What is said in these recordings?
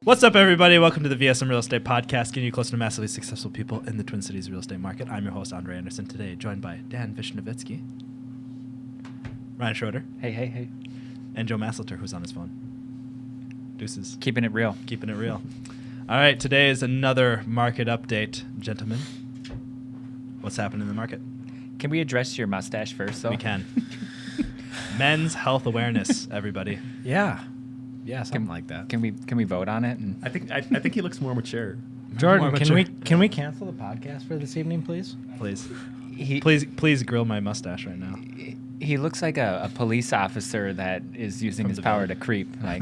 What's up, everybody? Welcome to the VSM Real Estate Podcast, getting you closer to massively successful people in the Twin Cities real estate market. I'm your host, André Anderson, today joined by Dan Vishnevetsky, Ryan Schroder, Hey. and Joe Maselter, who's on his phone. Deuces. Keeping it real. Keeping it real. All right, today is another market update, gentlemen. What's happening in the market? Can we address your mustache first, though? We can. Men's health awareness, everybody. Yeah, something like that. Can we vote on it? And I think he looks more mature. Jordan, can we cancel the podcast for this evening, please? Please grill my mustache right now. He looks like a police officer that is using From his the power village. to creep, like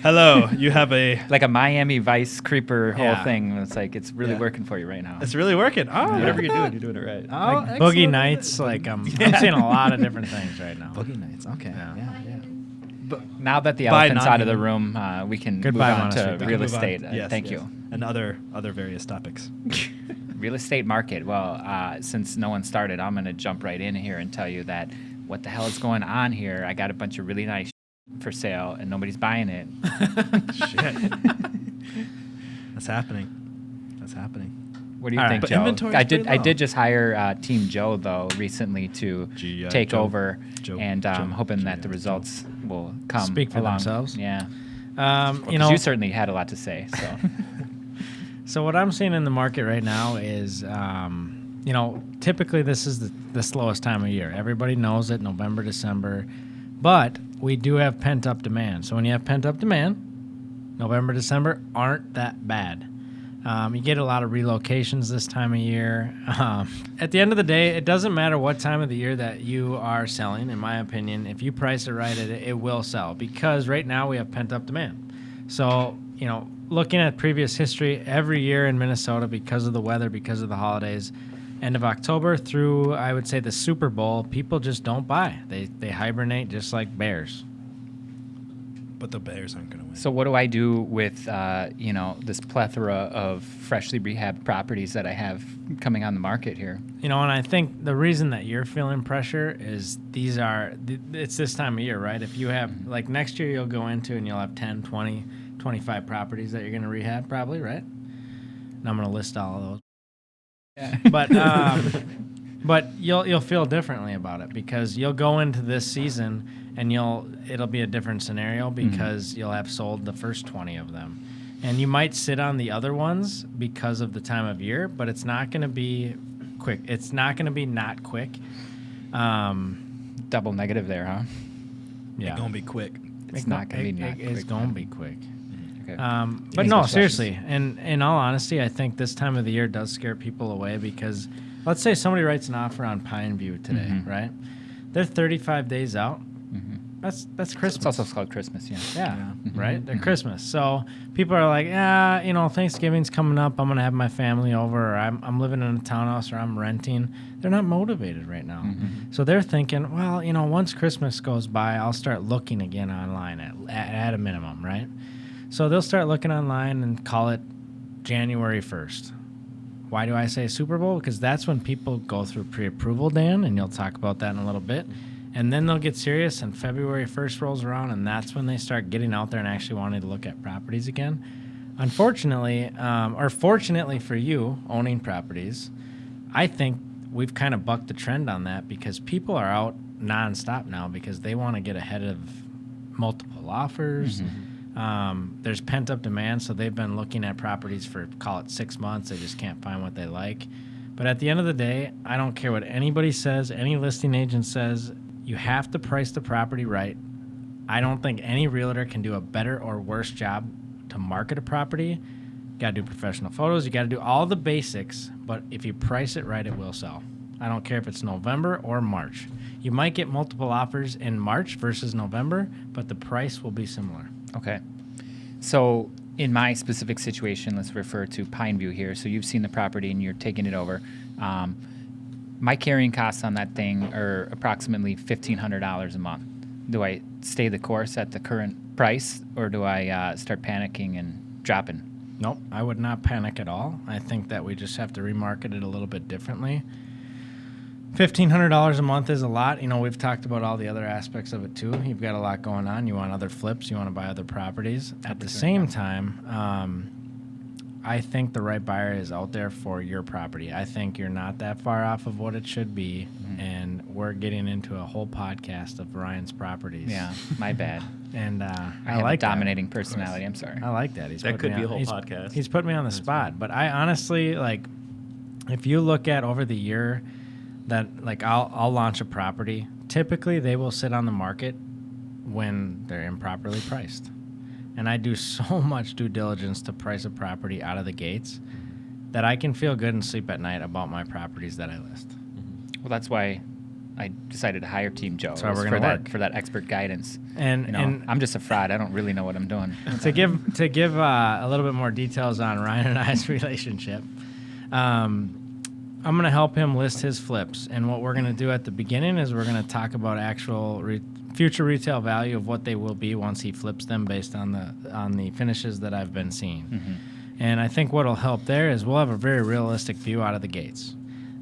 Hello, you have a... like a Miami Vice creeper whole Yeah. thing. It's like it's really Yeah. working for you right now. It's really working. Oh, Whatever you're doing it right. Oh, Like excellent. Boogie Nights, like I'm seeing a lot of different things right now. Boogie Nights, okay. Yeah. Yeah. Now that the By elephant's out of the non-human. room, we can Goodbye, move on Monastery. to We can real Move on. estate. Yes, Thank yes. you. And other various topics. Real estate market. Well, since no one started, I'm going to jump right in here and tell you that what the hell is going on here. I got a bunch of really nice for sale, and nobody's buying it. Shit. That's happening. What do you All think, right. But Joe? inventory's I pretty did low. just hire Team Joe though recently to G.I. take Joe. over, Joe. and Joe. hoping that G.I. the Joe. results will come Speak for along. themselves. Yeah, You you certainly had a lot to say. So So what I'm seeing in the market right now is, typically this is the slowest time of year. Everybody knows it, November, December, but we do have pent-up demand. So when you have pent-up demand, November, December aren't that bad. You get a lot of relocations this time of year. At the end of the day, it doesn't matter what time of the year that you are selling, in my opinion. If you price it right, it will sell because right now we have pent-up demand. So, looking at previous history, every year in Minnesota, because of the weather, because of the holidays, end of October through, I would say, the Super Bowl, people just don't buy. They hibernate just like bears. But the Bears aren't going to win. So what do I do with this plethora of freshly rehabbed properties that I have coming on the market here? And I think the reason that you're feeling pressure is it's this time of year, right? If you have, like next year you'll go into and you'll have 10, 20, 25 properties that you're going to rehab probably, right? And I'm going to list all of those. Yeah. But you'll feel differently about it because you'll go into this season and it'll be a different scenario because you'll have sold the first 20 of them. And you might sit on the other ones because of the time of year, but it's not going to be quick. It's not going to be not quick. Double negative there, huh? Yeah. It's going to be quick. It's not going to be not quick. It's going to be quick. Okay. But Any no, questions? seriously. And in all honesty, I think this time of the year does scare people away because let's say somebody writes an offer on Pineview today, right? They're 35 days out. That's Christmas. It's also called Christmas, yeah. Yeah, right? They're Christmas. So people are like, Thanksgiving's coming up. I'm going to have my family over, or I'm living in a townhouse, or I'm renting. They're not motivated right now. So they're thinking, well, once Christmas goes by, I'll start looking again online at a minimum, right? So they'll start looking online and call it January 1st. Why do I say Super Bowl? Because that's when people go through pre-approval, Dan, and you'll talk about that in a little bit. And then they'll get serious, and February 1st rolls around, and that's when they start getting out there and actually wanting to look at properties again. Unfortunately, or fortunately for you, owning properties, I think we've kind of bucked the trend on that because people are out nonstop now because they want to get ahead of multiple offers. There's pent-up demand, so they've been looking at properties for, call it 6 months. They just can't find what they like. But at the end of the day, I don't care what anybody says, any listing agent says, you have to price the property right. I don't think any realtor can do a better or worse job to market a property. You got to do professional photos. You got to do all the basics. But if you price it right, it will sell. I don't care if it's November or March. You might get multiple offers in March versus November, but the price will be similar. Okay. So in my specific situation, let's refer to Pineview here. So you've seen the property and you're taking it over. My carrying costs on that thing are approximately $1,500 a month. Do I stay the course at the current price, or do I start panicking and dropping? Nope, I would not panic at all. I think that we just have to remarket it a little bit differently. $1,500 a month is a lot. We've talked about all the other aspects of it too. You've got a lot going on. You want other flips. You want to buy other properties. At the same time, I think the right buyer is out there for your property. I think you're not that far off of what it should be, and we're getting into a whole podcast of Ryan's properties. Yeah, my bad. And I I have like a dominating personality. I'm sorry. I like that. That could be a whole podcast. He's put me on the spot. But I honestly, if you look at over the year that, I'll launch a property, typically they will sit on the market when they're improperly priced. And I do so much due diligence to price a property out of the gates that I can feel good and sleep at night about my properties that I list. Well, that's why I decided to hire Team Joe. That's why we're for gonna that work. for that expert guidance. And I'm just a fraud. I don't really know what I'm doing. to give a little bit more details on Ryan and I's relationship, I'm going to help him list his flips. And what we're going to do at the beginning is we're going to talk about actual future retail value of what they will be once he flips them based on the finishes that I've been seeing. Mm-hmm. And I think what will help there is we'll have a very realistic view out of the gates.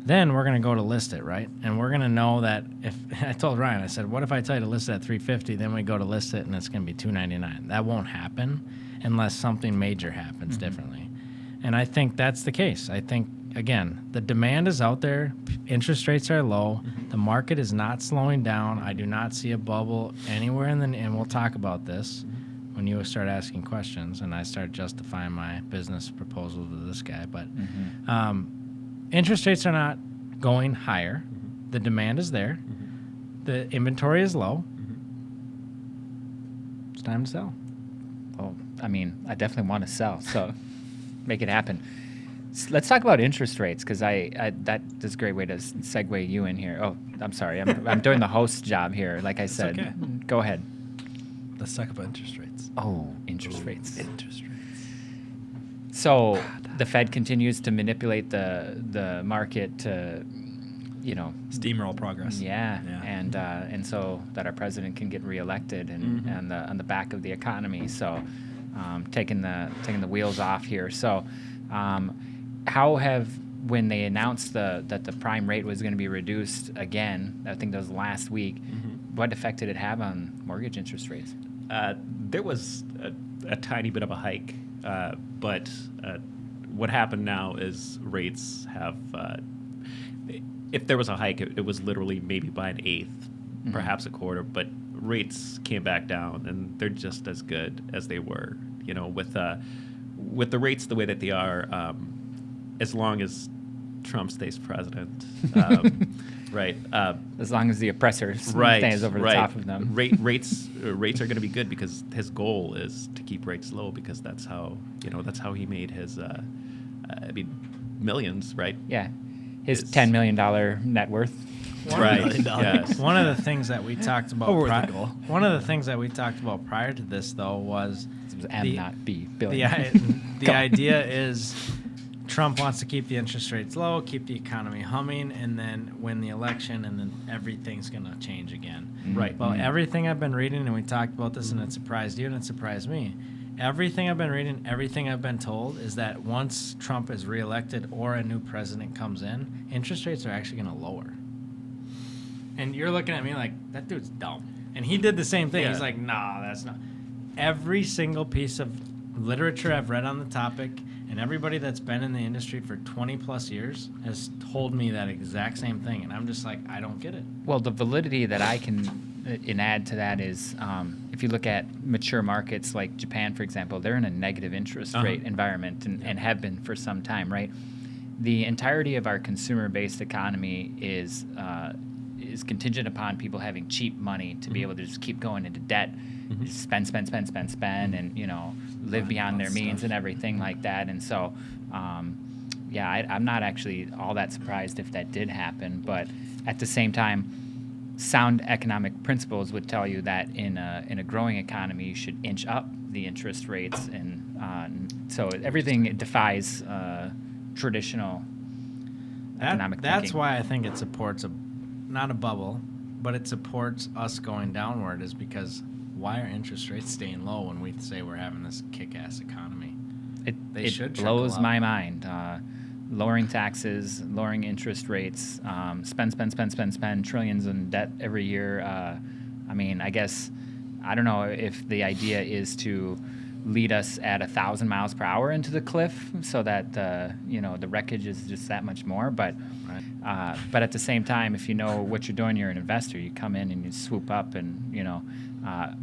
Then we're going to go to list it, right? And we're going to know that if I told Ryan, I said, what if I tell you to list it at $350, then we go to list it and it's going to be $299. That won't happen unless something major happens differently. And I think that's the case. I think, again, the demand is out there. Interest rates are low. The market is not slowing down. I do not see a bubble anywhere and we'll talk about this when you start asking questions and I start justifying my business proposal to this guy. But interest rates are not going higher. The demand is there. The inventory is low. It's time to sell. Well, I mean, I definitely want to sell, so make it happen. Let's talk about interest rates, because that's a great way to segue you in here. Oh, I'm sorry. I'm doing the host job here, like I said. okay. Go ahead. Let's talk about interest rates. Oh, interest rates. Interest rates. So the Fed continues to manipulate the market to, Steamroll progress. yeah. And so that our president can get reelected and on the back of the economy. So taking the wheels off here. So how have, when they announced that the prime rate was going to be reduced again, I think that was last week, what effect did it have on mortgage interest rates? There was a tiny bit of a hike, but what happened now is rates have, if there was a hike, it was literally maybe by an eighth, perhaps a quarter, but rates came back down, and they're just as good as they were. With the rates the way that they are, as long as Trump stays president, right? As long as the oppressor stays over the top of them. Rates are going to be good because his goal is to keep rates low, because that's how he made his millions, right? Yeah, his $10 million net worth. Right. $1 million. Yes. One of the things that we talked about Over the goal. One of the things that we talked about prior to this, though, was It was M, not B, the billion. the idea is Trump wants to keep the interest rates low, keep the economy humming, and then win the election, and then everything's going to change again. Right. Well, everything I've been reading, and we talked about this, and it surprised you, and it surprised me. Everything I've been reading, everything I've been told is that once Trump is reelected or a new president comes in, interest rates are actually going to lower. And you're looking at me like, that dude's dumb. And he did the same thing. Yeah. He's like, nah, that's not. Every single piece of literature I've read on the topic, and everybody that's been in the industry for 20 plus years has told me that exact same thing. And I'm just like, I don't get it. Well, the validity that I can add to that is if you look at mature markets like Japan, for example, they're in a negative interest rate environment and have been for some time, right? The entirety of our consumer-based economy is contingent upon people having cheap money to be able to just keep going into debt, just spend, and live beyond their means and everything like that. And so, I'm not actually all that surprised if that did happen. But at the same time, sound economic principles would tell you that in a growing economy, you should inch up the interest rates, and so everything defies traditional economic That's thinking. why I think it supports not a bubble, but it supports us going downward, is because why are interest rates staying low when we say we're having this kick-ass economy? It should trickle blows up. my mind. lowering taxes, lowering interest rates, spend trillions in debt every year. I mean, I guess, I don't know if the idea is to lead us at 1,000 miles per hour into the cliff so that, the wreckage is just that much more. But at the same time, if you know what you're doing, you're an investor, you come in and you swoop up and,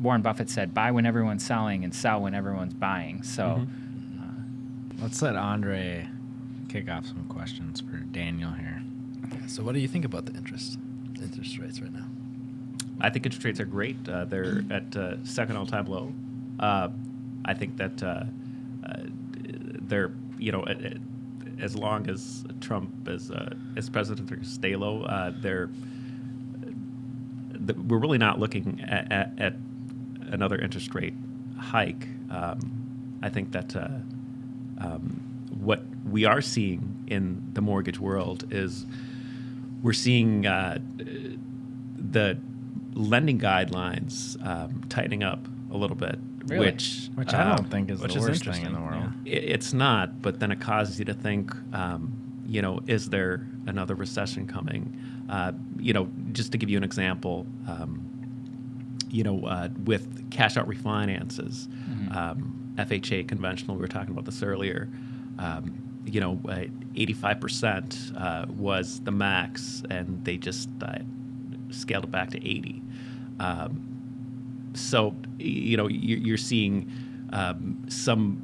Warren Buffett said, buy when everyone's selling and sell when everyone's buying. So let's let André kick off some questions for Daniel here. So what do you think about the interest rates right now? I think interest rates are great. They're at second all-time low. I think that they're, as long as Trump as president, they're going to stay low. We're really not looking at another interest rate hike. I think that what we are seeing in the mortgage world is we're seeing the lending guidelines tightening up a little bit. Really? Which I don't think is the worst thing in the world. It's not, but then it causes you to think, is there another recession coming? Just to give you an example, with cash out refinances, FHA conventional, we were talking about this earlier, 85% was the max, and they just scaled it back to 80. So, you're seeing some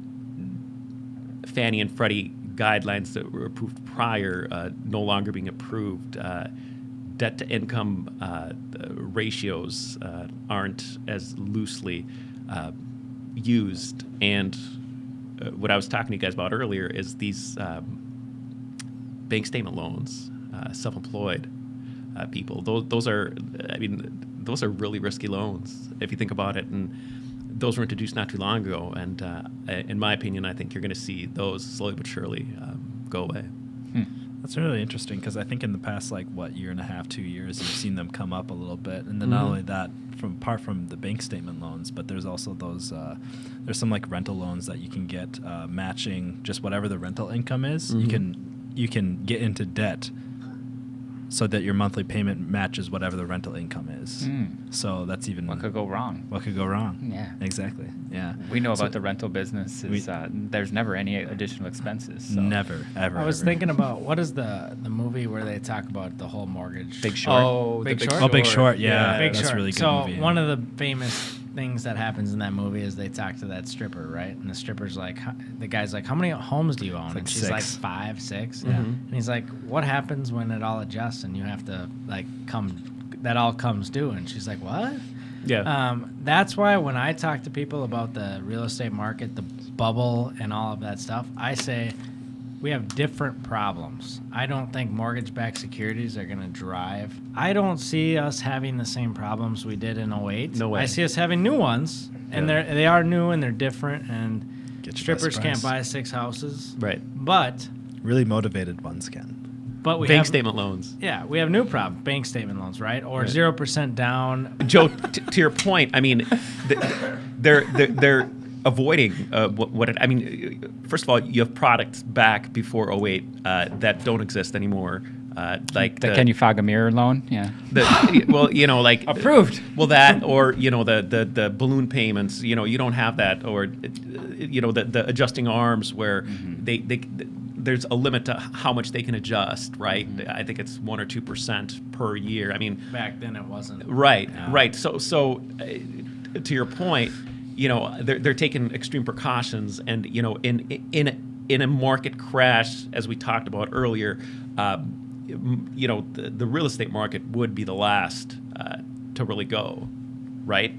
Fannie and Freddie guidelines that were approved prior no longer being approved. Debt-to-income ratios aren't as loosely used. And what I was talking to you guys about earlier is these bank statement loans, self-employed people. Those are really risky loans if you think about it. And those were introduced not too long ago. And in my opinion, I think you're going to see those slowly but surely go away. That's really interesting because I think in the past, year and a half, 2 years, you've seen them come up a little bit. And then not only that, apart from the bank statement loans, but there's also those, there's some rental loans that you can get matching just whatever the rental income is. You can get into debt so that your monthly payment matches whatever the rental income is. So that's even... What could go wrong? What could go wrong? Yeah. Exactly. Yeah. We know about the rental business. There's never any additional expenses. So. Never, ever. I was thinking about, what is the movie where they talk about the whole mortgage? Big Short. Oh, Big Short? Oh, Big Short, yeah. Big that's Short. a really good so movie. One of the famous things that happens in that movie is they talk to that stripper, right? And the stripper's like, the guy's like, how many homes do you own? And she's 6. like 5, 6. Yeah. And he's like, what happens when it all adjusts and you have to that all comes due? And she's like, what? Yeah. That's why when I talk to people about the real estate market, the bubble and all of that stuff, I say we have different problems. I don't think mortgage-backed securities are going to drive. I don't see us having the same problems we did in 08. No way. I see us having new ones, and they are new and they're different, and Get your strippers best can't price. buy 6 houses. Right. But Really motivated ones can. we Bank have, statement loans. Yeah, we have new problem, bank statement loans, right? Or 0% down. Joe, to your point, I mean, they're avoiding first of all, you have products back before 08 that don't exist anymore. Can you fog a mirror loan? Yeah. Approved. Well, that or the balloon payments. You don't have that, or the adjusting arms where there's a limit to how much they can adjust, right? I think it's 1 or 2% per year. I mean, Back then it wasn't. right. So to your point, they're taking extreme precautions, and in a market crash, as we talked about earlier, the real estate market would be the last to really go, right?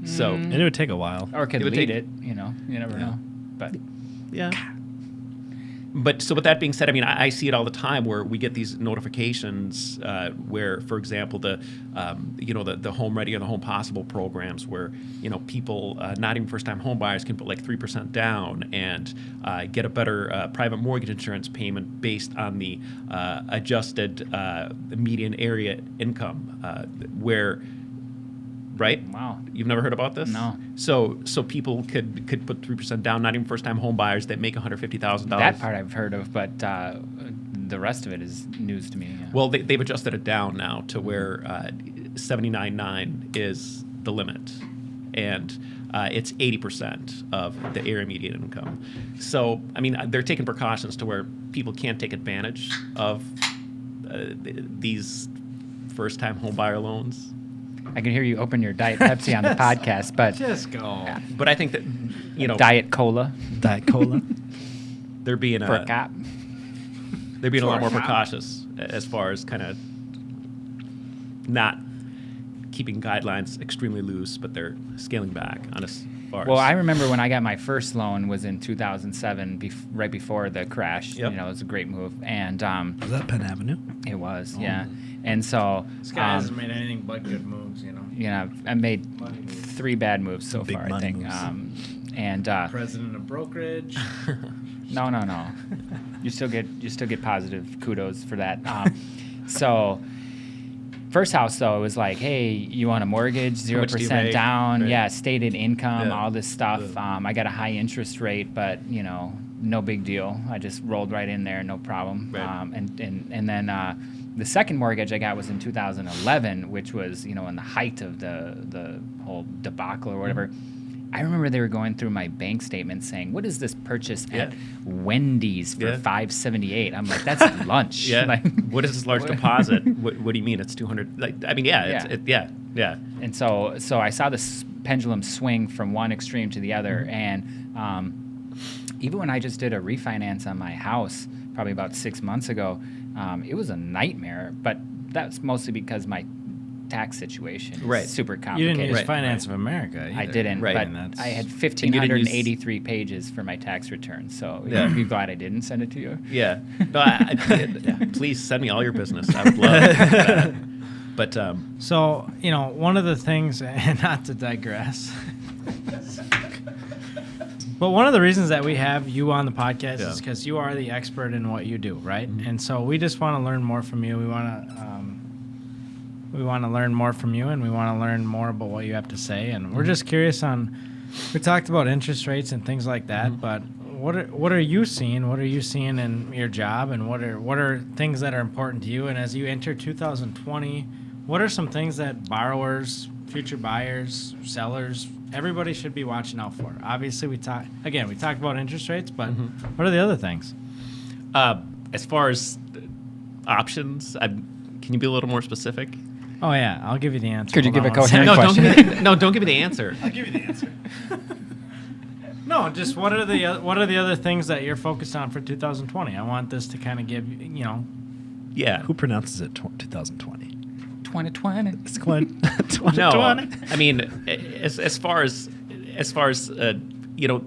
So And it would take a while. Or could It would lead take- it, you never know. But yeah. But so with that being said, I mean, I see it all the time where we get these notifications where, for example, the Home Ready or the Home Possible programs where, people, not even first-time home buyers, can put 3% down and get a better private mortgage insurance payment based on the adjusted median area income, where right? Wow. You've never heard about this? No. So people could put 3% down, not even first-time home buyers that make $150,000. That part I've heard of, but the rest of it is news to me. Yeah. Well, they've adjusted it down now to where 79.9 is the limit, and it's 80% of the area median income. So, I mean, they're taking precautions to where people can't take advantage of these first-time home buyer loans. I can hear you open your Diet Pepsi on the podcast, but Just go. But I think that, Diet Cola Diet Cola. they're being for a cop. they're being a lot more For a cop. precautious as far as kind of not keeping guidelines extremely loose, but they're scaling back on as far Well, as. I remember when I got my first loan was in 2007, right before the crash. Yep. It was a great move, and Was that Penn Avenue? it was, yeah. And so, This guy hasn't made anything but good moves, I made 3 bad moves so Big far, I money think. moves. President of brokerage. No. You still get positive kudos for that. So, first house though, it was like, hey, you want a mortgage, How much do you 0% make? down, Right. yeah, stated income, Yeah. all this stuff. Yeah. I got a high interest rate, but no big deal. I just rolled right in there, no problem. Right. And then the second mortgage I got was in 2011, which was in the height of the whole debacle or whatever. I remember they were going through my bank statement saying, "What is this purchase at Wendy's for Yeah. $5.78?" I'm like, "That's lunch." Yeah. Like, What is this large deposit? What do you mean? It's 200. Like, I mean, yeah. Yeah. Yeah. And so I saw this pendulum swing from one extreme to the other, and even when I just did a refinance on my house, probably about 6 months ago, it was a nightmare. But that's mostly because my tax situation is Right. super You complicated. didn't use Right. Finance of America either. I didn't, Right. but And that's- I had And you didn't 1,583 pages for my tax return. So Yeah. be glad I didn't send it to you. Yeah. No, please send me all your business. I would love that. But So, one of the things, and not to digress, but one of the reasons that we have you on the podcast Yeah. is because you are the expert in what you do, right? And so we just want to learn more from you. We want to learn more from you, and we want to learn more about what you have to say. And we're just curious we talked about interest rates and things like that, but what are you seeing? What are you seeing in your job, and what are things that are important to you? And as you enter 2020, what are some things that borrowers, future buyers, sellers, everybody should be watching out for? Obviously, we talked about interest rates, but what are the other things? as far as options, can you be a little more specific? Oh yeah, I'll give you the answer. Could you Hold give on a one coherent second. question? Don't give me the answer. I'll give you the answer. No, just what are the other things that you're focused on for 2020? I want this to kind of give Yeah. Who pronounces it 2020? 2020. It's quite 2020. No, I mean, as far as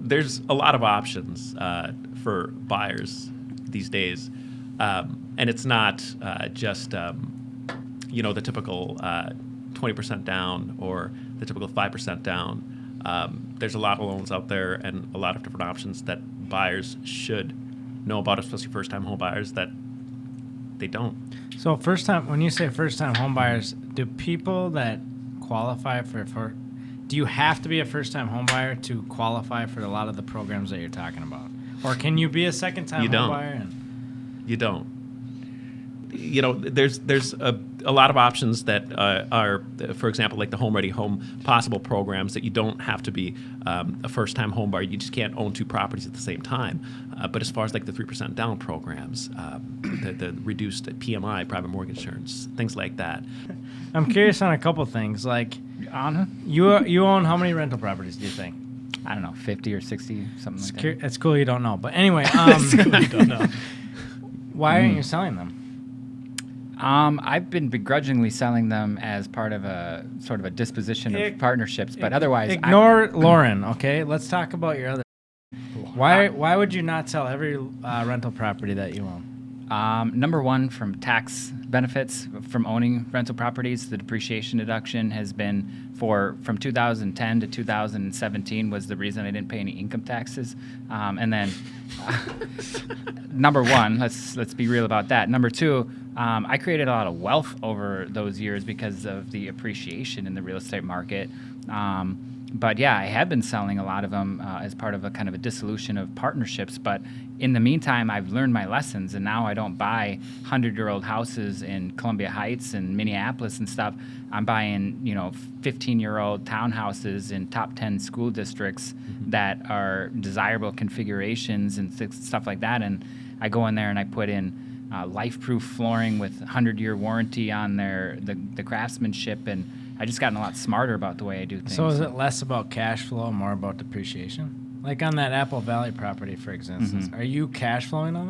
there's a lot of options for buyers these days, and it's not just the typical 20% down or the typical 5% down. There's a lot of loans out there and a lot of different options that buyers should know about, especially first-time home buyers that they don't. So when you say first-time home buyers, do people that qualify for do you have to be a first-time home buyer to qualify for a lot of the programs that you're talking about? Or can you be a second-time You home don't. buyer? You don't. There's a lot of options that are, for example, like the Home Ready Home Possible programs that you don't have to be a first-time home buyer. You just can't own 2 properties at the same time. But as far as like the 3% down programs, the reduced PMI, private mortgage insurance, things like that. I'm curious on a couple things. Like, Anna? you own how many rental properties, do you think? I don't know, 50 or 60, something like that. It's cool you don't know. But anyway, I don't know. why aren't you selling them? I've been begrudgingly selling them as part of a sort of a disposition of partnerships, but otherwise, Ignore Lauren, okay? Let's talk about your other. Why would you not sell every rental property that you own? Number one, from tax benefits from owning rental properties. The depreciation deduction has been from 2010 to 2017 was the reason I didn't pay any income taxes. And then number one, let's be real about that. Number two, I created a lot of wealth over those years because of the appreciation in the real estate market. But yeah, I have been selling a lot of them as part of a kind of a dissolution of partnerships. But in the meantime, I've learned my lessons, and now I don't buy 100-year-old houses in Columbia Heights and Minneapolis and stuff. I'm buying, 15-year-old townhouses in top 10 school districts that are desirable configurations and stuff like that. And I go in there and I put in life-proof flooring with 100-year warranty on the craftsmanship, and I just gotten a lot smarter about the way I do things. So is it less about cash flow and more about depreciation? Like on that Apple Valley property, for instance, are you cash flowing on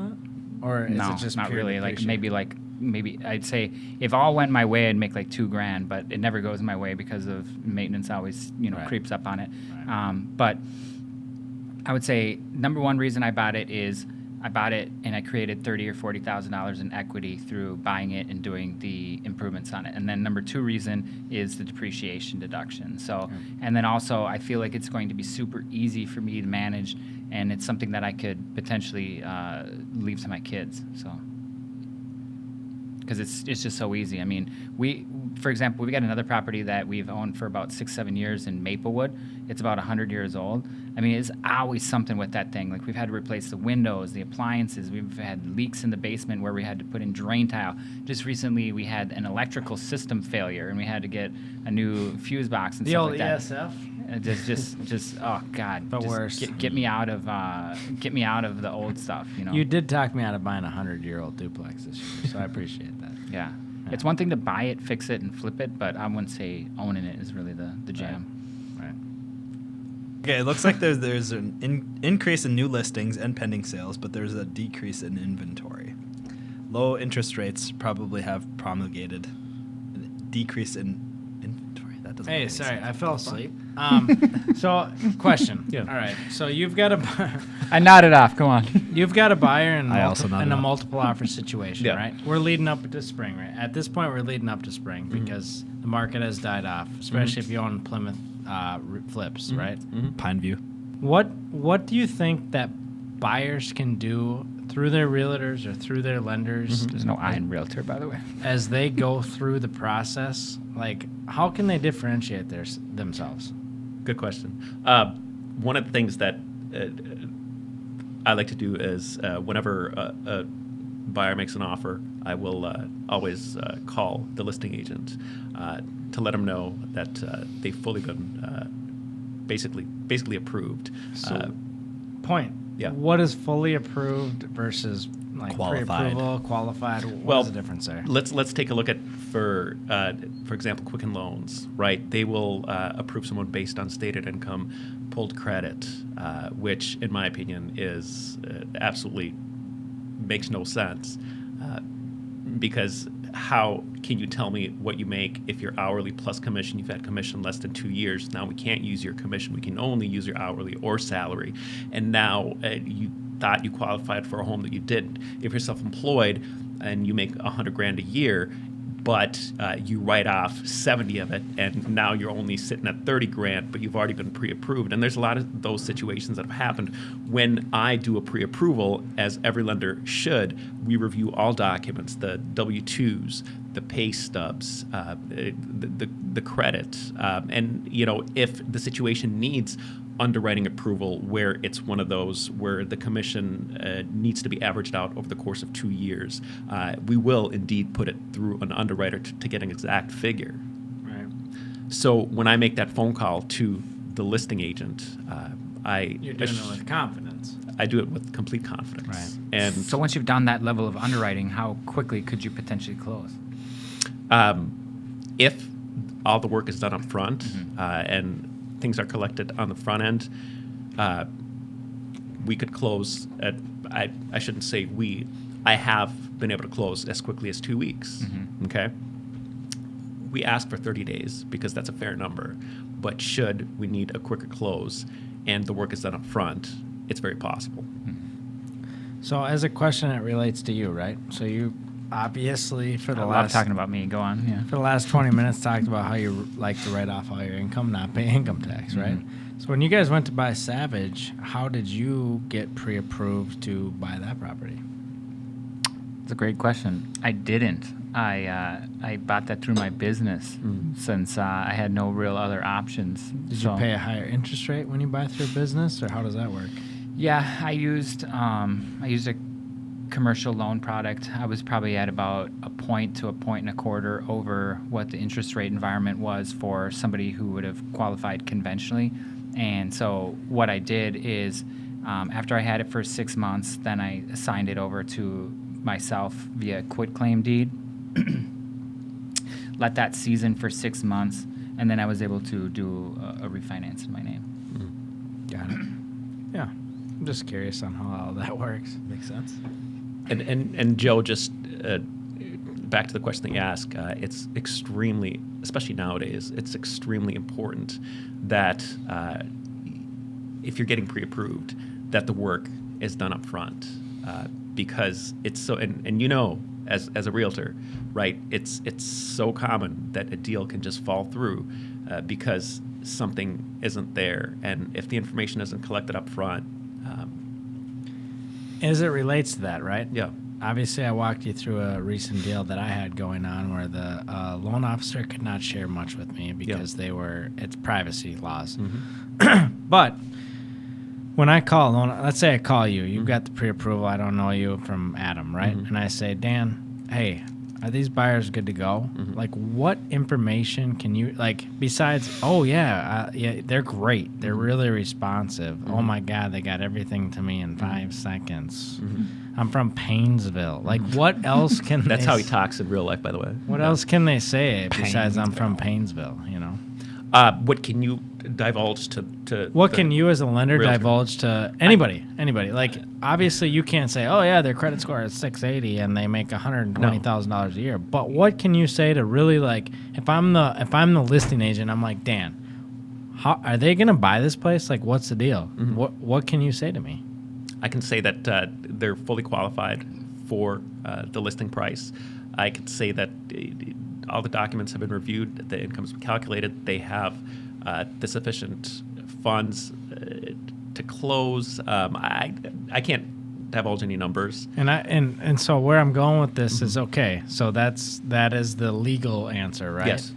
that, or is it just not pure really? depreciation? Maybe I'd say if all went my way, I'd make like $2,000, but it never goes my way because of maintenance always creeps up on it. Right. But I would say number one reason I bought it is I bought it and I created $30,000 or $40,000 in equity through buying it and doing the improvements on it. And then number two reason is the depreciation deduction. So, and then also I feel like it's going to be super easy for me to manage, and it's something that I could potentially leave to my kids. So, because it's just so easy. I mean, for example, we got another property that we've owned for about 6-7 years in Maplewood. It's about 100 years old. I mean, it's always something with that thing. Like, we've had to replace the windows, the appliances. We've had leaks in the basement where we had to put in drain tile. Just recently, we had an electrical system failure, and we had to get a new fuse box and stuff like that. The old ESF? Just oh God, The just worst. Get me out of the old stuff. You did talk me out of buying a 100-year-old duplex this year, so I appreciate that. Yeah. It's one thing to buy it, fix it, and flip it, but I wouldn't say owning it is really the jam. Right. Okay, it looks like there's an increase in new listings and pending sales, but there's a decrease in inventory. Low interest rates probably have promulgated a decrease in inventory. That doesn't. Hey, make any sorry, sense. I fell asleep. So, question. Yeah. All right. So you've got a I nodded off. Go on. you've got a buyer in, I also in nodded a off. multiple offer situation, Yeah. right? We're leading up to spring, right? At this point, we're leading up to spring because the market has died off, especially if you own Plymouth flips, right? Pineview. What do you think that buyers can do through their realtors or through their lenders There's no I in realtor, by the way. as they go through the process? Like, how can they differentiate themselves? Good question. One of the things that I like to do is whenever a buyer makes an offer, I will always call the listing agent to let them know that they've fully been basically approved. So, point. Yeah. What is fully approved versus like Qualified. pre-approval, qualified? What's the difference there? Let's take a look at for example, Quicken Loans, right? They will approve someone based on stated income, pulled credit, which in my opinion is absolutely makes no sense because how can you tell me what you make if you're hourly plus commission? You've had commission less than 2 years. Now we can't use your commission. We can only use your hourly or salary. And now you thought you qualified for a home that you didn't. If you're self-employed and you make $100,000 a year, but you write off 70 of it, and now you're only sitting at 30 grand, but you've already been pre-approved. And there's a lot of those situations that have happened. When I do a pre-approval, as every lender should, we review all documents, the W-2s, the pay stubs, the credit, and if the situation needs underwriting approval where it's one of those where the commission needs to be averaged out over the course of 2 years, we will indeed put it through an underwriter to get an exact figure. Right. So when I make that phone call to the listing agent, You're doing it with confidence. I do it with complete confidence. Right. And So once you've done that level of underwriting, how quickly could you potentially close? if all the work is done up front and things are collected on the front end, we could close at, I shouldn't say we, I have been able to close as quickly as 2 weeks, okay? We ask for 30 days because that's a fair number, but should we need a quicker close and the work is done up front, it's very possible. So as a question that relates to you, right? So you obviously for the I love last talking about me. Go on. Yeah. for the last 20 minutes talked about how you like to write off all your income, not pay income tax, right? So when you guys went to buy Savage, how did you get pre-approved to buy that property? It's a great question. I didn't. I bought that through my business since I had no real other options. Did you pay a higher interest rate when you buy through a business, or how does that work? Yeah, I used a commercial loan product. I was probably at about a point to a point and a quarter over what the interest rate environment was for somebody who would have qualified conventionally. And so what I did is, after I had it for 6 months, then I assigned it over to myself via quitclaim deed. Let that season for 6 months, and then I was able to do a refinance in my name. Got it. Yeah. I'm just curious on how all that works. Makes sense. And Joe, just back to the question that you asked, it's extremely, especially nowadays, it's extremely important that if you're getting pre-approved, that the work is done up front, because it's so, and you know, as a realtor, right, it's so common that a deal can just fall through because something isn't there, and if the information isn't collected up front. As it relates to that, right? Yeah. Obviously, I walked you through a recent deal that I had going on where the loan officer could not share much with me because it's privacy laws. But when I call let's say I call you, you've got the pre-approval, I don't know you from Adam, right? And I say, Dan, hey, are these buyers good to go? Like, what information can you, like, besides, oh, yeah, they're great. They're really responsive. Oh, my God, they got everything to me in 5 seconds. I'm from Paynesville. Like, what else can That's how he talks in real life, by the way. What else can they say besides I'm from Paynesville, you know? What can you divulge to what can you as a lender realtor divulge to anybody? Like, obviously you can't say, oh yeah, their credit score is 680 and they make $120,000 a year. But what can you say to really, like, if I'm the listing agent, I'm like, Dan, how are they gonna buy this place? Like, what's the deal? What can you say to me? I can say that they're fully qualified for the listing price. I could say that all the documents have been reviewed, the income's been calculated, they have the sufficient funds to close. I can't divulge any numbers. And so where I'm going with this is, okay, so that is the legal answer, right? Yes.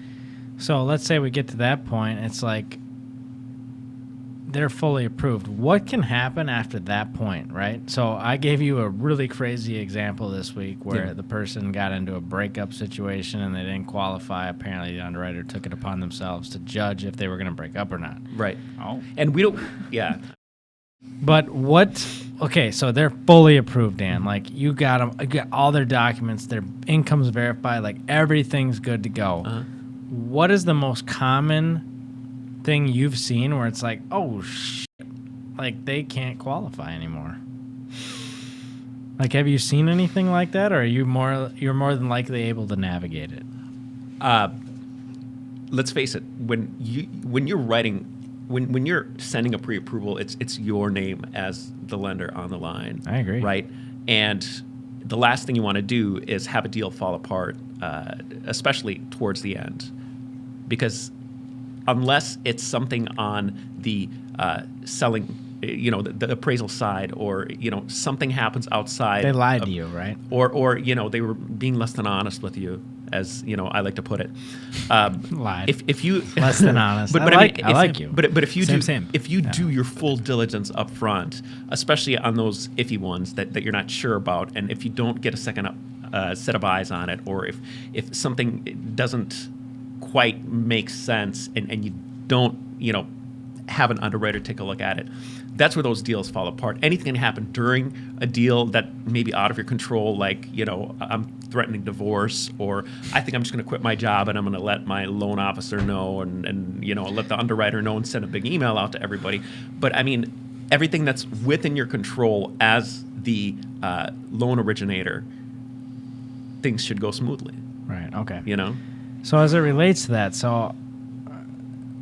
So let's say we get to that point, it's like they're fully approved. What can happen after that point, right? So I gave you a really crazy example this week where the person got into a breakup situation and they didn't qualify. Apparently the underwriter took it upon themselves to judge if they were going to break up or not. Right. Oh. And we don't, yeah. But okay, so they're fully approved, Dan. Like, you got them, you got all their documents, their income's verified, like everything's good to go. What is the most common thing you've seen where it's like, oh shit, like they can't qualify anymore? Like, have you seen anything like that, or are you're more than likely able to navigate it? Let's face it, when you're sending a pre-approval, it's your name as the lender on the line. I agree. Right? And the last thing you want to do is have a deal fall apart, especially towards the end, because unless it's something on the selling, the appraisal side, or, something happens outside. They lied to you, right? Or they were being less than honest with you, as I like to put it. Lied. If you less than honest, but I like you. But if you Same. if you do your full diligence up front, especially on those iffy ones that you're not sure about, and if you don't get a second set of eyes on it, or if something doesn't quite make sense, and you don't have an underwriter take a look at it, that's where those deals fall apart. Anything can happen during a deal that may be out of your control, like I'm threatening divorce, or I think I'm just going to quit my job and I'm going to let my loan officer know, and let the underwriter know and send a big email out to everybody. But I mean, everything that's within your control as the loan originator, things should go smoothly. Right. Okay. So as it relates to that,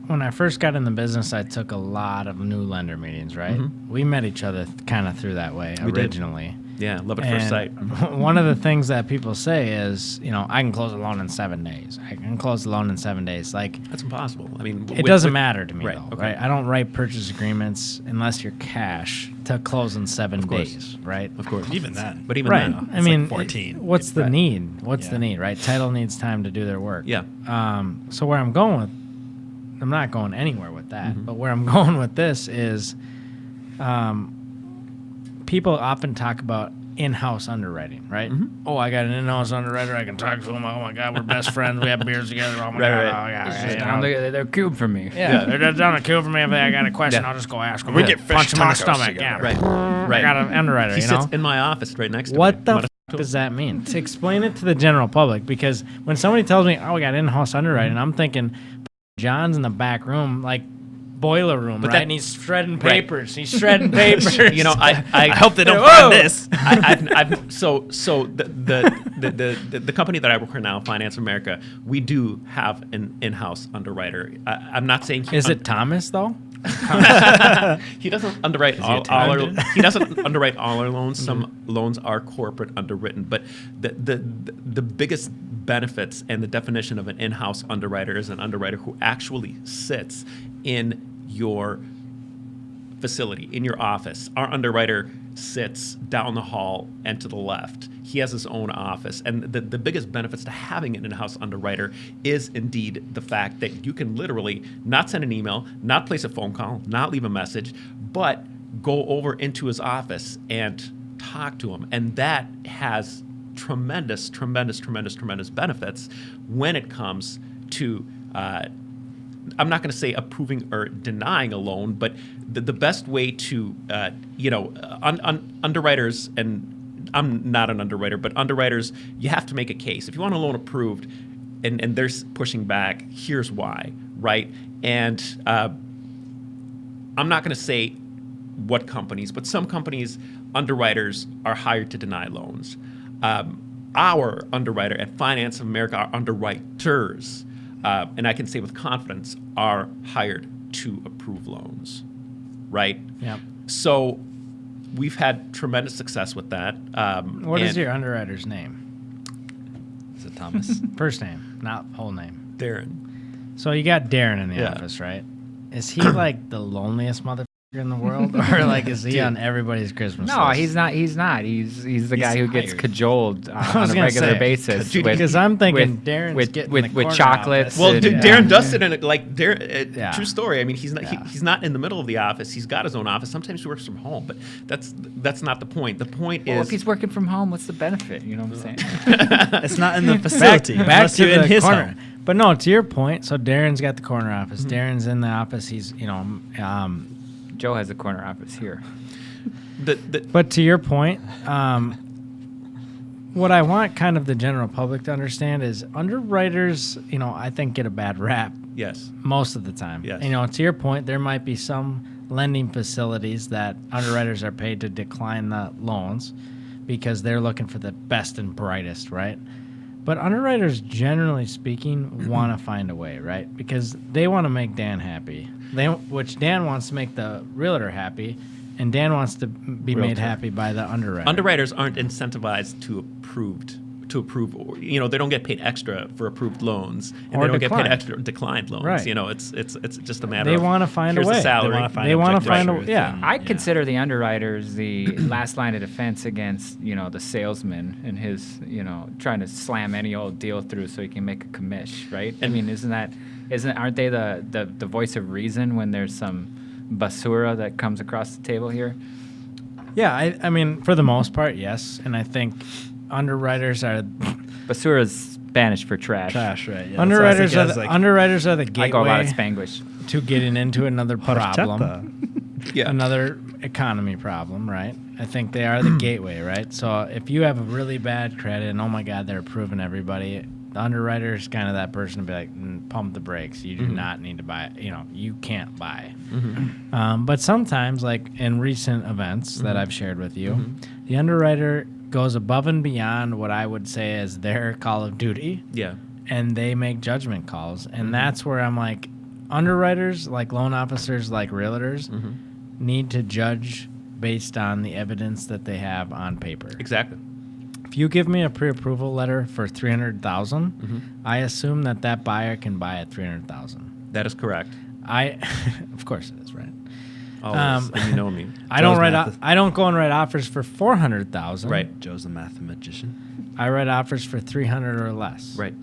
when I first got in the business, I took a lot of new lender meetings, right? We met each other kind of through that way originally. Yeah, love at first sight. One of the things that people say is, I can close a loan in 7 days. I can close a loan in 7 days. Like, That's impossible. I mean, it doesn't matter to me, right, though, okay. right? I don't write purchase agreements unless you're cash to close in 7 course. days, right? Of course. Even then. But even Right. then, I mean, like 14. what's the Right. need? What's the Yeah. need, right? Title needs time to do their work. yeah. So where I'm going with, I'm not going anywhere with that, Mm-hmm. but where I'm going with this is, people often talk about in-house underwriting, right? Mm-hmm. Oh, I got an in-house underwriter. I can talk to him. Oh my God, we're best friends. We have beers together. Oh my Right, God. right. Oh, yeah, It's yeah, just you down know. they're cube for me. Yeah, they're just down the queue for me. If I got a question, Yeah. I'll just go ask them. We Yeah. get fish punch him in the tacos stomach. together. Yeah, Right. Right. I got an underwriter. He you sits know in my office right next to what me. the I'm gonna does that mean? To explain it to the general public, because when somebody tells me, "Oh, we got in-house underwriting," I'm thinking, John's in the back room, like boiler room, But right? that- And he's shredding Right. papers. He's shredding papers. I hope they don't Whoa. find this. So the company that I work for now, Finance America, we do have an in-house underwriter. I'm not saying Is it Thomas though? he doesn't underwrite he all Italian? he doesn't underwrite all our loans. Some loans are corporate underwritten, but the biggest benefits and the definition of an in-house underwriter is an underwriter who actually sits in your facility, in your office. Our underwriter sits down the hall and to the left. He has his own office. And the biggest benefits to having an in-house underwriter is indeed the fact that you can literally not send an email, not place a phone call, not leave a message, but go over into his office and talk to him. And that has tremendous benefits when it comes to I'm not going to say approving or denying a loan, but the best way to, underwriters, and I'm not an underwriter, but underwriters, you have to make a case. If you want a loan approved and they're pushing back, here's why, right? And I'm not going to say what companies, but some companies, underwriters are hired to deny loans. Our underwriter at Finance of America, our underwriters, and I can say with confidence, are hired to approve loans, right? Yeah. So we've had tremendous success with that. What is and your underwriter's name? Is it Thomas? First name, not whole name. Darren? So you got Darren in the Yeah. office, right? Is he like the loneliest motherfucker in the world, or like is he Dude. on everybody's Christmas No, list? he's not. He's not. He's the guy who gets hired. cajoled was on a gonna regular say, basis. dude, because I'm thinking with- Darren's with- getting with- the with corner chocolates office. Well, and- dude, yeah. Darren does sit in it. Like Darren, Yeah. true story. I mean, he's not Yeah. he's not in the middle of the office. He's got his own office. Sometimes he works from home, but that's not the point. The point Well, is if he's working from home, what's the benefit? You know what I'm saying? It's not in the back, facility. back unless to you're in the his corner. home. But no, to your point. So Darren's got the corner office. Mm-hmm. Darren's in the office. He's Joe has a corner office here. But to your point, what I want kind of the general public to understand is underwriters, I think get a bad rap yes. most of the time. Yes. To your point, there might be some lending facilities that underwriters are paid to decline the loans because they're looking for the best and brightest, right? But underwriters, generally speaking, want to find a way, right? Because they want to make Dan happy. Which Dan wants to make the realtor happy, and Dan wants to be made Realtor. happy by the underwriter. Underwriters aren't incentivized to approve, or, they don't get paid extra for approved loans, and Or they don't get declined. paid extra declined loans. Right. It's just a matter They of want to find a here's way. the salary. They wanna find They want to objective find a truth yeah. and- I consider the underwriters the last line of defense against, the salesman and his, trying to slam any old deal through so he can make a commish, right? I mean, aren't they the voice of reason when there's some basura that comes across the table here? Yeah, I mean, for the most part, yes. And I think underwriters are Basura is Spanish for trash. Trash, right? Yeah, underwriters that's are what I was underwriters are the I go a lot of gateway Spanglish. to getting into another problem. Horchata. Yeah. Another economy problem, right? I think they are the gateway, right? So if you have a really bad credit and oh my God, they're approving everybody, the underwriter is kind of that person to be like, pump the brakes. You do not need to buy. You can't buy. But sometimes, like in recent events that I've shared with you, the underwriter goes above and beyond what I would say is their call of duty, Yeah. and they make judgment calls, and that's where I'm like, underwriters, like loan officers, like realtors, need to judge based on the evidence that they have on paper. Exactly. If you give me a pre-approval letter for $300,000, I assume that buyer can buy at $300,000. That is correct. Of course it is, right? Always. And you know me. I don't go and write offers for $400,000. Right. Joe's a mathematician. I write offers for $300,000 or less. Right.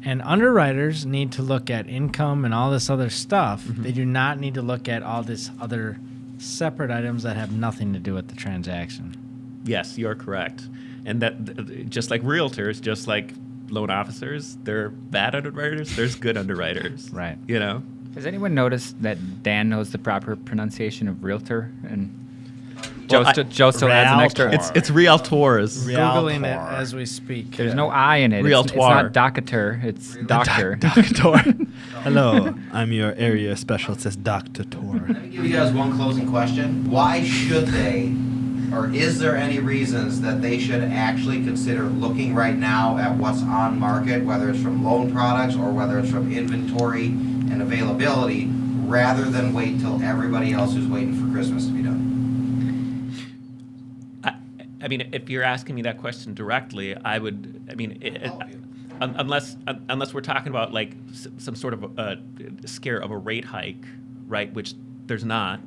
And underwriters need to look at income and all this other stuff. They do not need to look at all this other separate items that have nothing to do with the transaction. Yes, you're correct. And that, just like realtors, just like loan officers, they're bad underwriters, there's good underwriters. Right. You know? Has anyone noticed that Dan knows the proper pronunciation of realtor? And Joe still adds an extra. It's realtors. Googling it as we speak. There's no I in it. It's not doctor. It's doctor. Doctor. Hello, I'm your area specialist. It says Dr. Tor. Let me give you guys one closing question. Why should they, or is there any reasons that they should actually consider looking right now at what's on market, whether it's from loan products or whether it's from inventory and availability, rather than wait till everybody else is waiting for Christmas to be done? I mean, if you're asking me that question directly, I would. I mean, unless we're talking about like some sort of a scare of a rate hike, right? Which there's not,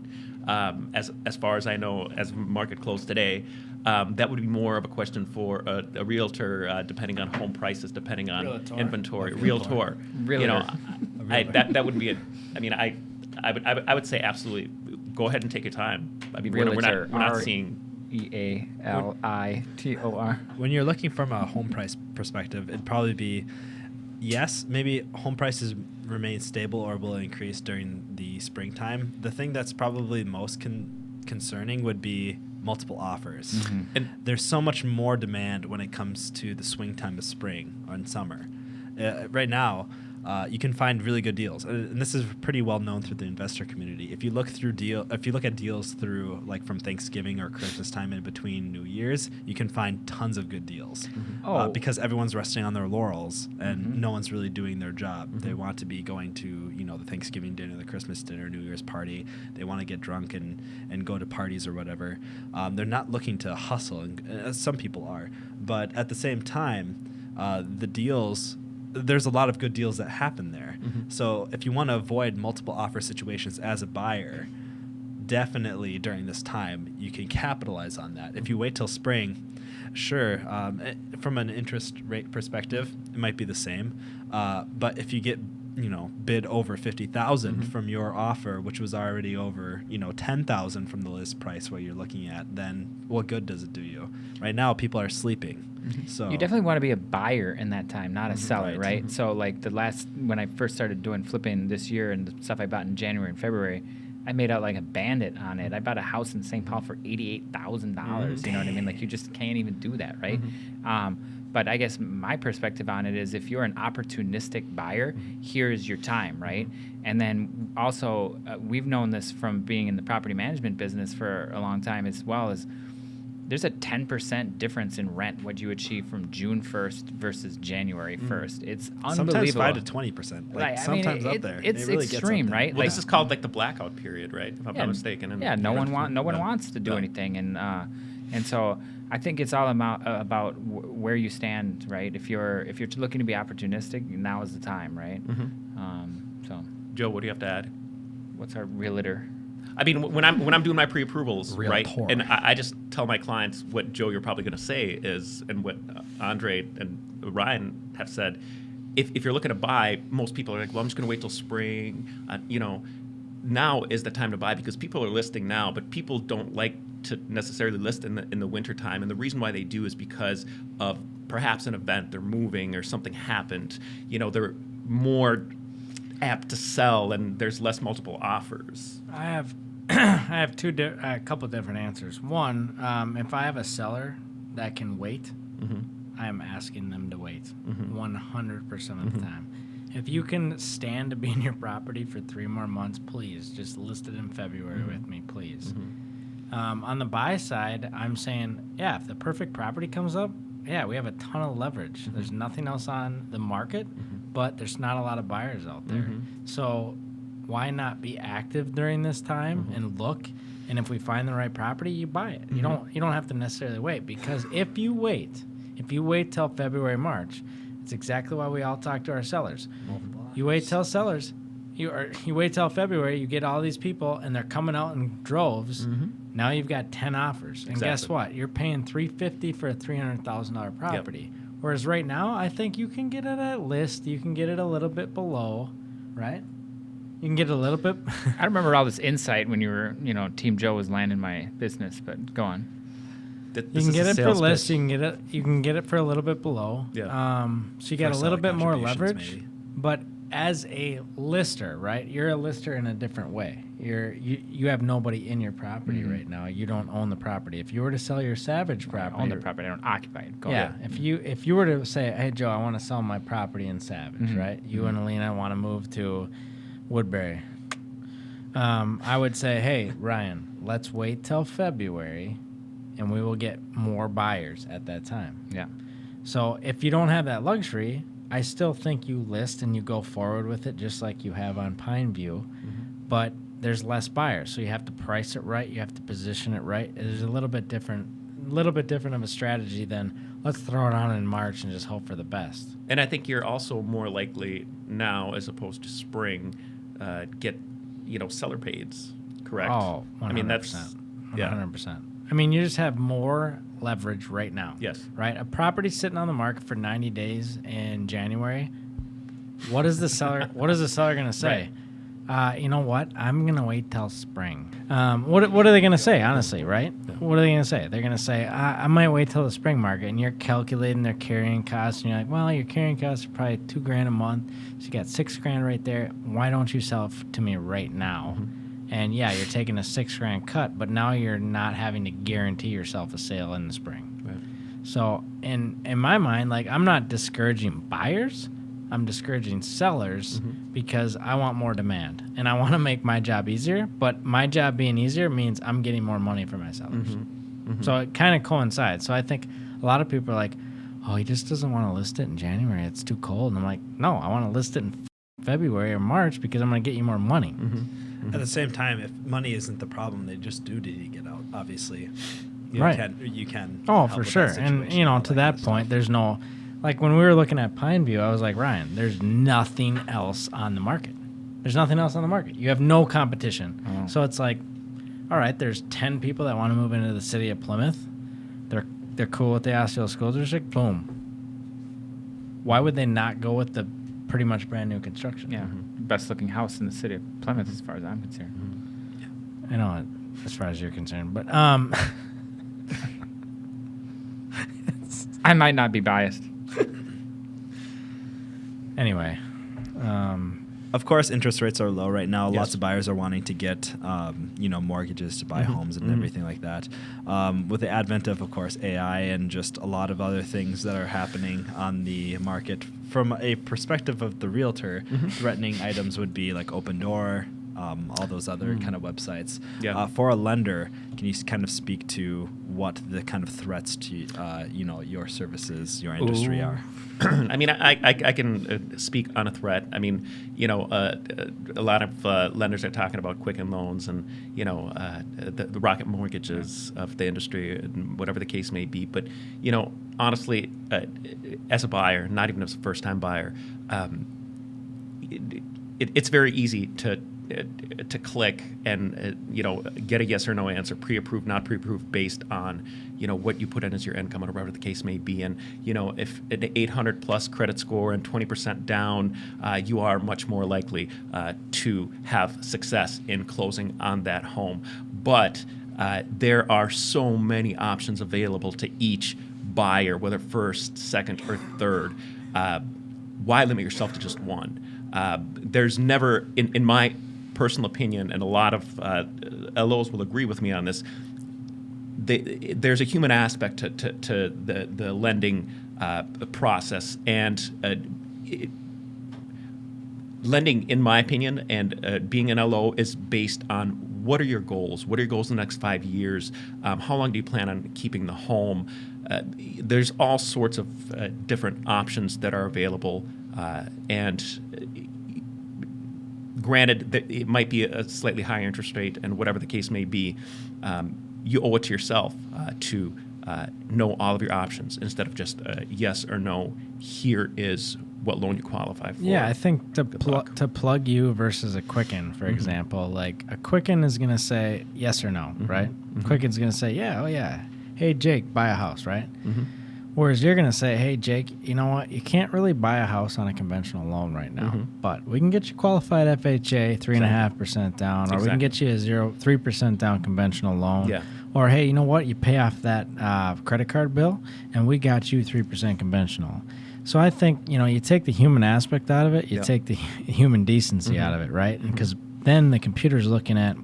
as far as I know, as market closed today. That would be more of a question for a realtor, depending on home prices, depending on inventory. Realtor. You know, that would be I would say absolutely. Go ahead and take your time. I mean, we're not seeing. EALITOR. When you're looking from a home price perspective, it'd probably be, yes, maybe home prices remain stable or will increase during the springtime. The thing that's probably most concerning would be multiple offers. And there's so much more demand when it comes to the swing time of spring or in summer. Right now, you can find really good deals, and this is pretty well known through the investor community. If you look at deals through like from Thanksgiving or Christmas time in between New Year's, you can find tons of good deals because everyone's resting on their laurels and no one's really doing their job. They want to be going to the Thanksgiving dinner, the Christmas dinner, New Year's party. They want to get drunk and go to parties or whatever. They're not looking to hustle, and some people are, but at the same time, the deals. There's a lot of good deals that happen there. So if you want to avoid multiple offer situations as a buyer, definitely during this time, you can capitalize on that. If you wait till spring, sure, from an interest rate perspective, it might be the same. But if you get bid over $50,000 from your offer, which was already over $10,000 from the list price what you're looking at, then what good does it do you? Right now, people are sleeping. So you definitely want to be a buyer in that time, not a seller, right? So like when I first started doing flipping this year and the stuff I bought in January and February, I made out like a bandit on it. I bought a house in St. Paul for $88,000. You know what I mean? Like you just can't even do that, right? But I guess my perspective on it is if you're an opportunistic buyer, here's your time, right? And then also we've known this from being in the property management business for a long time as well, as there's a 10% difference in rent what you achieve from June 1st versus January 1st. It's unbelievable. Sometimes 5 to 20%. Like sometimes up there. It's really extreme, right? Well, this is called like the blackout period, right? If I'm not mistaken. And no one wants to do anything, and so I think it's all about where you stand, right? If you're looking to be opportunistic, now is the time, right? So, Joe, what do you have to add? What's our realtor? I mean, when I'm doing my pre-approvals, right? Realtor. And I just tell my clients what Joe, you're probably going to say is, and what André and Ryan have said. If you're looking to buy, most people are like, well, I'm just going to wait till spring. Now is the time to buy because people are listing now, but people don't like to necessarily list in the winter time. And the reason why they do is because of perhaps an event, they're moving or something happened. They're more apt to sell and there's less multiple offers. I have a couple different answers. One, if I have a seller that can wait, I am asking them to wait 100% of the time. If you can stand to be in your property for 3 more months, please just list it in February with me, please. On the buy side, I'm saying, if the perfect property comes up, we have a ton of leverage. There's nothing else on the market, but there's not a lot of buyers out there. So why not be active during this time and look? And if we find the right property, you buy it. You don't have to necessarily wait, because if you wait till February, March, it's exactly why we all talk to our sellers. You wait till sellers, you wait till February, you get all these people and they're coming out in droves. Now you've got 10 offers. And guess what? You're paying $350 for a $300,000 property. Whereas right now, I think you can get it at list. You can get it a little bit below, right? You can get it a little bit. I remember all this insight when you were, Team Joe was landing my business, but go on. You can get it for list. You can get it for a little bit below. Yeah. So you got a little bit more leverage. Maybe. But as a lister, right? You're a lister in a different way. You have nobody in your property right now. You don't own the property. If you were to sell your Savage property, I own the property. I don't occupy it. Go yeah. ahead. If you were to say, hey Joe, I want to sell my property in Savage, right? You and Alina want to move to Woodbury. I would say, hey Ryan, let's wait till February, and we will get more buyers at that time. Yeah. So if you don't have that luxury, I still think you list and you go forward with it just like you have on Pineview, but there's less buyers, so you have to price it right, you have to position it right. It's a little bit different of a strategy than let's throw it on in March and just hope for the best. And I think you're also more likely now, as opposed to spring, get seller pays, correct? Oh, 100%. I mean, that's 100%. I mean, you just have more leverage right now. Yes. Right? A property sitting on the market for 90 days in January, what is the seller going to say? You know what? I'm going to wait till spring. What are they going to say, honestly, right? What are they going to say? They're going to say, I might wait till the spring market, and you're calculating their carrying costs, and you're like, well, your carrying costs are probably $2,000 a month, so you got $6,000 right there. Why don't you sell it to me right now? And yeah, you're taking a $6,000 cut, but now you're not having to guarantee yourself a sale in the spring. Right. So in my mind, like, I'm not discouraging buyers. I'm discouraging sellers because I want more demand and I want to make my job easier. But my job being easier means I'm getting more money for my sellers. So it kind of coincides. So I think a lot of people are like, oh, he just doesn't want to list it in January. It's too cold. And I'm like, no, I want to list it in February or March because I'm going to get you more money. At the same time, if money isn't the problem, they just do need to get out. Obviously, Right. You can. Oh, help for with sure. that And situation, to that point, there's no, like when we were looking at Pineview, I was like, Ryan, there's nothing else on the market. There's nothing else on the market. You have no competition. Oh. So it's like, all right, there's 10 people that want to move into the city of Plymouth. They're cool with the Osceola School District. Boom. Why would they not go with the pretty much brand new construction? Yeah. Best looking house in the city of Plymouth, as far as I'm concerned. I know, as far as you're concerned, but I might not be biased. anyway. Of course, interest rates are low right now. Yes. Lots of buyers are wanting to get, mortgages to buy homes and everything like that. With the advent of course, AI and just a lot of other things that are happening on the market, from a perspective of the realtor, threatening items would be like Open Door, all those other kind of websites. Yeah. For a lender, can you kind of speak to what the kind of threats to, your services, your industry are? I mean, I can speak on a threat. I mean, a lot of lenders are talking about Quicken loans and, the rocket mortgages of the industry, and whatever the case may be. But, honestly, as a buyer, not even as a first-time buyer, it's very easy to click and get a yes or no answer, pre-approved, not pre-approved, based on what you put in as your income or whatever the case may be. And if an 800 plus credit score and 20% down, you are much more likely to have success in closing on that home. But there are so many options available to each buyer, whether first, second, or third. Why limit yourself to just one? There's never, in my personal opinion, and a lot of LOs will agree with me on this, there's a human aspect to the lending process, and lending, in my opinion, and being an LO is based on what are your goals? What are your goals in the next 5 years? How long do you plan on keeping the home? There's all sorts of different options that are available, and granted that it might be a slightly higher interest rate, and whatever the case may be, you owe it to yourself to know all of your options instead of just yes or no. Here is what loan you qualify for. Yeah, I think to plug you versus a Quicken, for example, like a Quicken is going to say yes or no, right? Quicken's going to say, yeah, oh yeah. Hey, Jake, buy a house, right? Whereas you're going to say, hey, Jake, you know what? You can't really buy a house on a conventional loan right now, but we can get you qualified FHA, 3.5% down, or we can get you a 3% down conventional loan. Yeah. Or, hey, you know what? You pay off that credit card bill, and we got you 3% conventional. So I think, you take the human aspect out of it, you take the human decency out of it, right? Because then the computer's looking at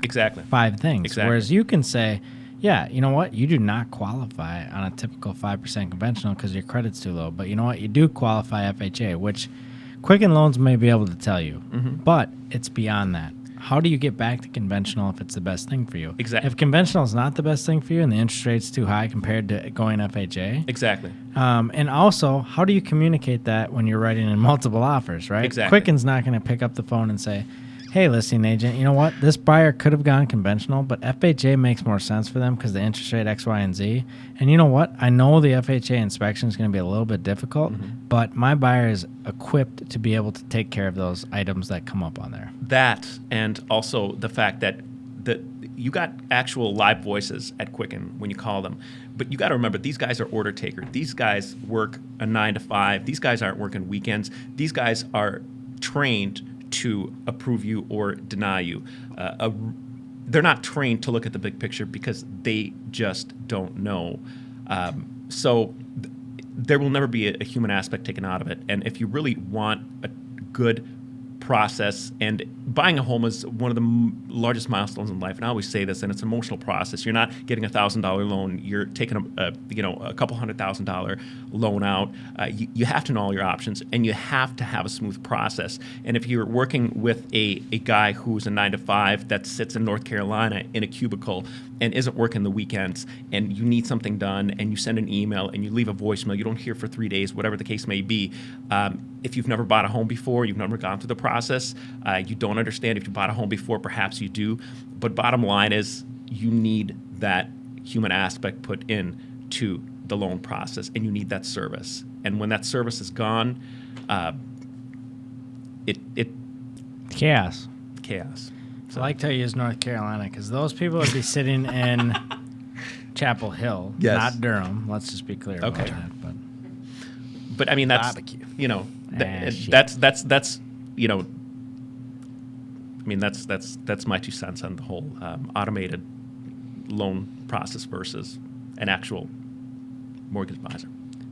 exactly 5 things. Exactly. Whereas you can say, yeah, you know what? You do not qualify on a typical 5% conventional because your credit's too low. But you know what? You do qualify FHA, which Quicken Loans may be able to tell you. But it's beyond that. How do you get back to conventional if it's the best thing for you? Exactly. If conventional is not the best thing for you and the interest rate's too high compared to going FHA. Exactly. And also, how do you communicate that when you're writing in multiple offers, right? Exactly. Quicken's not going to pick up the phone and say, hey, listing agent, you know what? This buyer could have gone conventional, but FHA makes more sense for them because the interest rate X, Y, and Z. And you know what? I know the FHA inspection is going to be a little bit difficult, but my buyer is equipped to be able to take care of those items that come up on there. That, and also the fact that you got actual live voices at Quicken when you call them. But you got to remember, these guys are order takers. These guys work a 9 to 5. These guys aren't working weekends. These guys are trained to approve you or deny you. They're not trained to look at the big picture because they just don't know. So there will never be a human aspect taken out of it. And if you really want a good process, and buying a home is one of the largest milestones in life, and I always say this, and it's an emotional process. You're not getting a $1,000 loan. You're taking a couple $100,000 loan out. You have to know all your options, and you have to have a smooth process. And if you're working with a guy who's a 9 to 5 that sits in North Carolina in a cubicle and isn't working the weekends, and you need something done, and you send an email and you leave a voicemail, you don't hear for 3 days, whatever the case may be. If you've never bought a home before, you've never gone through the process, you don't understand. If you bought a home before, perhaps you do. But bottom line is, you need that human aspect put in to the loan process, and you need that service. And when that service is gone, it Chaos. So I like to use North Carolina because those people would be sitting in Chapel Hill, Yes. not Durham. Let's just be clear about Okay. that. But I mean, that's Barbecue. that's that's my 2 cents on the whole automated loan process versus an actual mortgage advisor.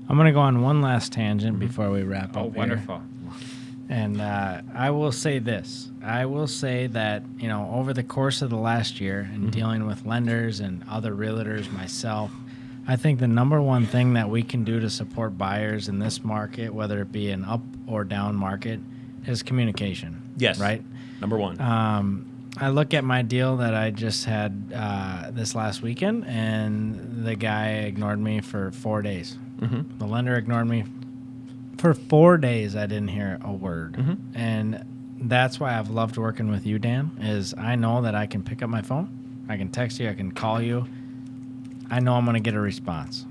I'm going to go on one last tangent before we wrap up. Oh, wonderful. And I will say this. I will say that, over the course of the last year and dealing with lenders and other realtors, myself, I think the number one thing that we can do to support buyers in this market, whether it be an up or down market, is communication. Yes. Right? Number one. I look at my deal that I just had this last weekend, and the guy ignored me for 4 days. The lender ignored me for 4 days. I didn't hear a word. And that's why I've loved working with you, Dan, is I know that I can pick up my phone, I can text you, I can call you. I know I'm going to get a response,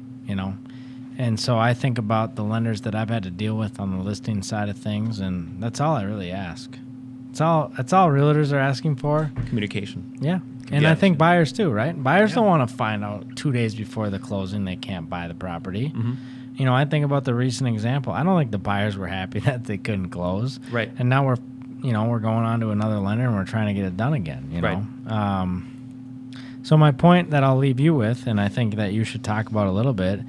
And so I think about the lenders that I've had to deal with on the listing side of things, and that's all I really ask. That's all realtors are asking for. Communication. Yeah. And I think buyers too, right? Buyers don't want to find out 2 days before the closing they can't buy the property. I think about the recent example. I don't think the buyers were happy that they couldn't close. Right. And now we're going on to another lender and we're trying to get it done again, Right. So my point that I'll leave you with, and I think that you should talk about a little bit,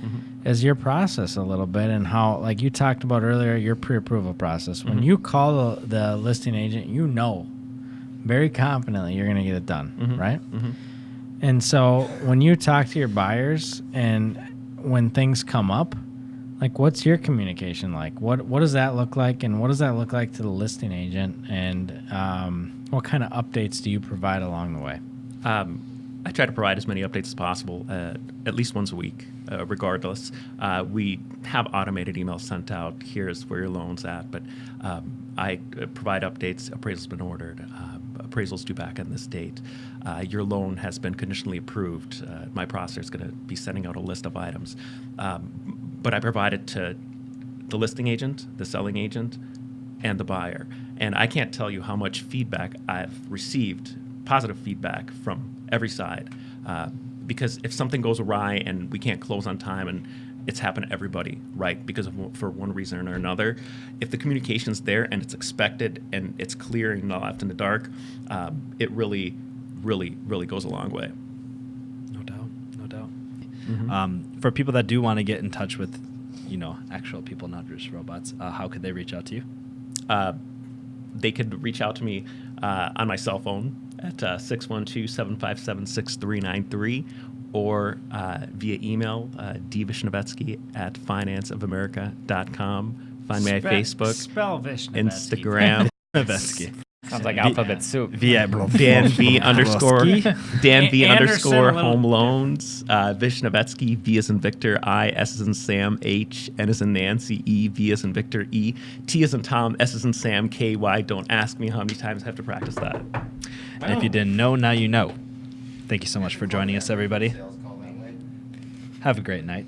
is your process a little bit, and how, like you talked about earlier, your pre-approval process. When you call the listing agent, very confidently you're going to get it done, right? And so when you talk to your buyers and when things come up, like, what's your communication like? What does that look like, and what does that look like to the listing agent, and what kind of updates do you provide along the way? I try to provide as many updates as possible, at least once a week, regardless. We have automated emails sent out. Here's where your loan's at, but I provide updates. Appraisal's been ordered. Appraisal's due back on this date. Your loan has been conditionally approved. My processor is going to be sending out a list of items, but I provide it to the listing agent, the selling agent, and the buyer. And I can't tell you how much feedback I've received, positive feedback from every side, because if something goes awry and we can't close on time, and it's happened to everybody, right? Because for one reason or another, if the communication's there and it's expected and it's clear and not left in the dark, it really, really, really goes a long way. No doubt, no doubt. Mm-hmm. For people that do want to get in touch with, actual people, not just robots, how could they reach out to you? They could reach out to me on my cell phone at 612-757-6393 or via email, dvishnevetsky@financeofamerica.com. Find me on Facebook, Spell Vishnevetsky. Instagram. Vishnevetsky. Sounds like alphabet soup. Via Dan V underscore Dan V Anderson, underscore a little- home loans. Vishnevetsky, V as in Victor, I, S as in Sam, H, N as in Nancy, E, V as in Victor, E, T as in Tom, S as in Sam, K, Y. Don't ask me how many times I have to practice that. And if you didn't know, now you know. Thank you so much for joining us, everybody. Sales call mainly. Have a great night.